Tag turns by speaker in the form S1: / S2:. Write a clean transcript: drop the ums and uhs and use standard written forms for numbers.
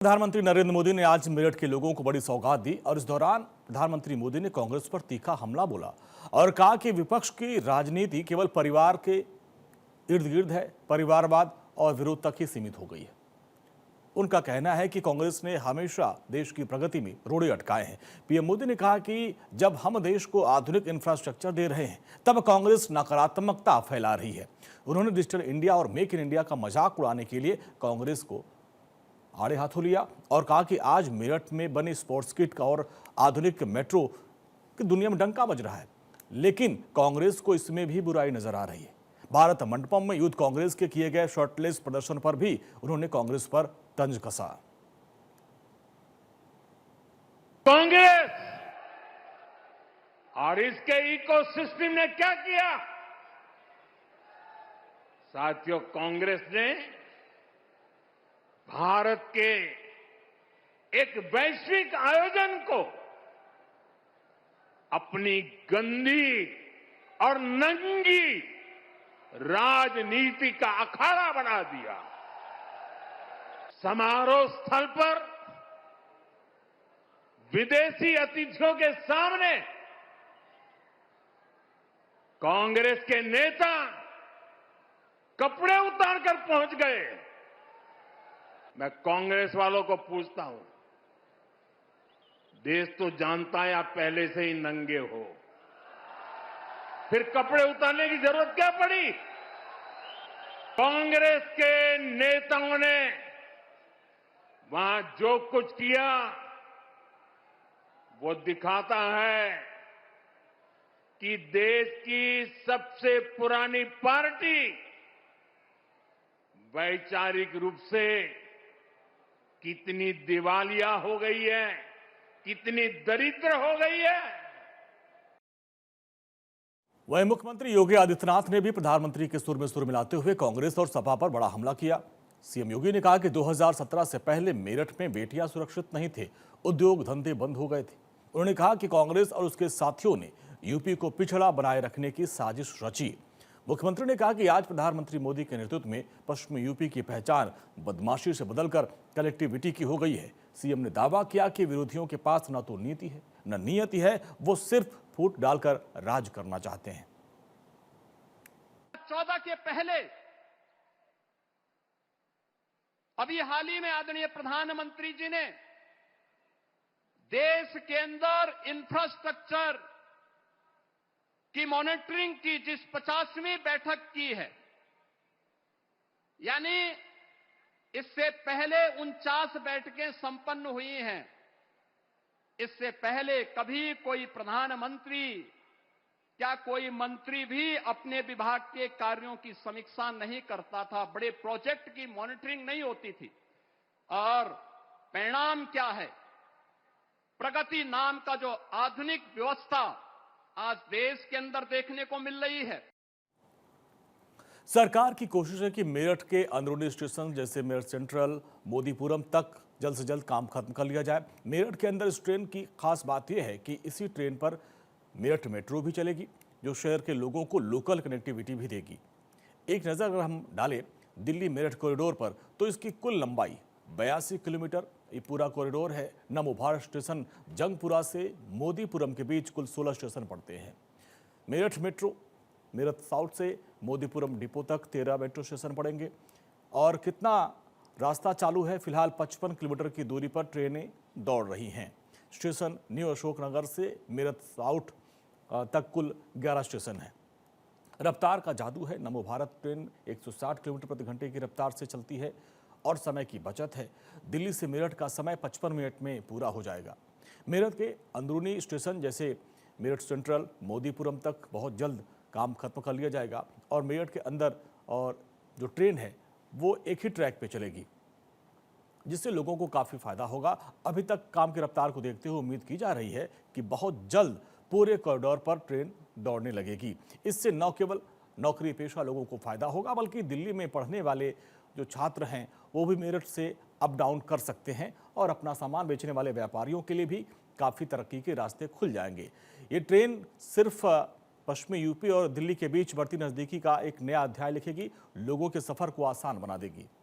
S1: प्रधानमंत्री नरेंद्र मोदी ने आज मेरठ के लोगों को बड़ी सौगात दी और इस दौरान प्रधानमंत्री मोदी ने कांग्रेस पर तीखा हमला बोला और कहा कि विपक्ष की राजनीति केवल परिवार के इर्द गिर्द है, परिवारवाद और विरोध तक ही सीमित हो गई है। उनका कहना है कि कांग्रेस ने हमेशा देश की प्रगति में रोड़े अटकाए हैं। पीएम मोदी ने कहा कि जब हम देश को आधुनिक इंफ्रास्ट्रक्चर दे रहे हैं तब कांग्रेस नकारात्मकता फैला रही है। उन्होंने डिजिटल इंडिया और मेक इन इंडिया का मजाक उड़ाने के लिए कांग्रेस को आड़े हाथों लिया और कहा कि आज मेरठ में बनी स्पोर्ट्स किट का और आधुनिक मेट्रो की दुनिया में डंका बज रहा है, लेकिन कांग्रेस को इसमें भी बुराई नजर आ रही है। भारत मंडपम में यूथ कांग्रेस के किए गए शर्टलेस प्रदर्शन पर भी उन्होंने कांग्रेस पर तंज कसा।
S2: कांग्रेस और इसके इकोसिस्टम ने क्या किया? साथियों, कांग्रेस ने भारत के एक वैश्विक आयोजन को अपनी गंदी और नंगी राजनीति का अखाड़ा बना दिया। समारोह स्थल पर विदेशी अतिथियों के सामने कांग्रेस के नेता कपड़े उतारकर पहुंच गए। मैं कांग्रेस वालों को पूछता हूं, देश तो जानता है आप पहले से ही नंगे हो, फिर कपड़े उतारने की जरूरत क्या पड़ी? कांग्रेस के नेताओं ने वहां जो कुछ किया वो दिखाता है कि देश की सबसे पुरानी पार्टी वैचारिक रूप से कितनी दिवालिया हो गई है, कितनी दरिद्र हो गई है।
S1: वहीं मुख्यमंत्री योगी आदित्यनाथ ने भी प्रधानमंत्री के सुर में सुर मिलाते हुए कांग्रेस और सपा पर बड़ा हमला किया। सीएम योगी ने कहा कि 2017 से पहले मेरठ में बेटियां सुरक्षित नहीं थे, उद्योग धंधे बंद हो गए थे। उन्होंने कहा कि कांग्रेस और उसके साथियों ने यूपी को पिछड़ा बनाए रखने की साजिश रची। मुख्यमंत्री ने कहा कि आज प्रधानमंत्री मोदी के नेतृत्व में पश्चिमी यूपी की पहचान बदमाशी से बदलकर कलेक्टिविटी की हो गई है। सीएम ने दावा किया कि विरोधियों के पास न तो नीति है न नियति है, वो सिर्फ फूट डालकर राज करना चाहते हैं।
S3: 14 के पहले अभी हाल ही में आदरणीय प्रधानमंत्री जी ने देश के अंदर इंफ्रास्ट्रक्चर की मॉनिटरिंग की जिस 50वीं बैठक की है, यानी इससे पहले 49 बैठकें संपन्न हुई हैं। इससे पहले कभी कोई प्रधानमंत्री क्या कोई मंत्री भी अपने विभाग के कार्यों की समीक्षा नहीं करता था, बड़े प्रोजेक्ट की मॉनिटरिंग नहीं होती थी। और परिणाम क्या है? प्रगति नाम का जो आधुनिक व्यवस्था आज देश के अंदर देखने को मिल रही है।
S1: सरकार की कोशिश है कि मेरठ के अंदरूनी स्टेशन जैसे मेरठ सेंट्रल, मोदीपुरम तक जल्द से जल्द काम खत्म कर लिया जाए। मेरठ के अंदर इस ट्रेन की खास बात यह है कि इसी ट्रेन पर मेरठ मेट्रो भी चलेगी, जो शहर के लोगों को लोकल कनेक्टिविटी भी देगी। एक नज़र अगर हम डालें दिल्ली मेरठ कॉरिडोर पर, तो इसकी कुल लंबाई 82 किलोमीटर ये पूरा कॉरिडोर है। नमो भारत स्टेशन जंगपुरा से मोदीपुरम के बीच कुल 16 स्टेशन पड़ते हैं। मेरठ मेट्रो मेरठ साउथ से मोदीपुरम डिपो तक 13 मेट्रो स्टेशन पड़ेंगे। और कितना रास्ता चालू है? फिलहाल 55 किलोमीटर की दूरी पर ट्रेनें दौड़ रही हैं। स्टेशन न्यू अशोकनगर से मेरठ साउथ तक कुल 11 स्टेशन हैं। रफ्तार का जादू है। नमो भारत ट्रेन 160 किलोमीटर प्रति घंटे की रफ्तार से चलती है और समय की बचत है। दिल्ली से मेरठ का समय 55 मिनट में पूरा हो जाएगा। मेरठ के अंदरूनी स्टेशन जैसे मेरठ सेंट्रल, मोदीपुरम तक बहुत जल्द काम खत्म कर लिया जाएगा और मेरठ के अंदर और जो ट्रेन है वो एक ही ट्रैक पे चलेगी, जिससे लोगों को काफ़ी फायदा होगा। अभी तक काम की रफ्तार को देखते हुए उम्मीद की जा रही है कि बहुत जल्द पूरे कॉरिडोर पर ट्रेन दौड़ने लगेगी। इससे न केवल नौकरी पेशा लोगों को फायदा होगा, बल्कि दिल्ली में पढ़ने वाले जो छात्र हैं वो भी मेरठ से अप डाउन कर सकते हैं और अपना सामान बेचने वाले व्यापारियों के लिए भी काफ़ी तरक्की के रास्ते खुल जाएंगे। ये ट्रेन सिर्फ पश्चिमी यूपी और दिल्ली के बीच बढ़ती नजदीकी का एक नया अध्याय लिखेगी, लोगों के सफर को आसान बना देगी।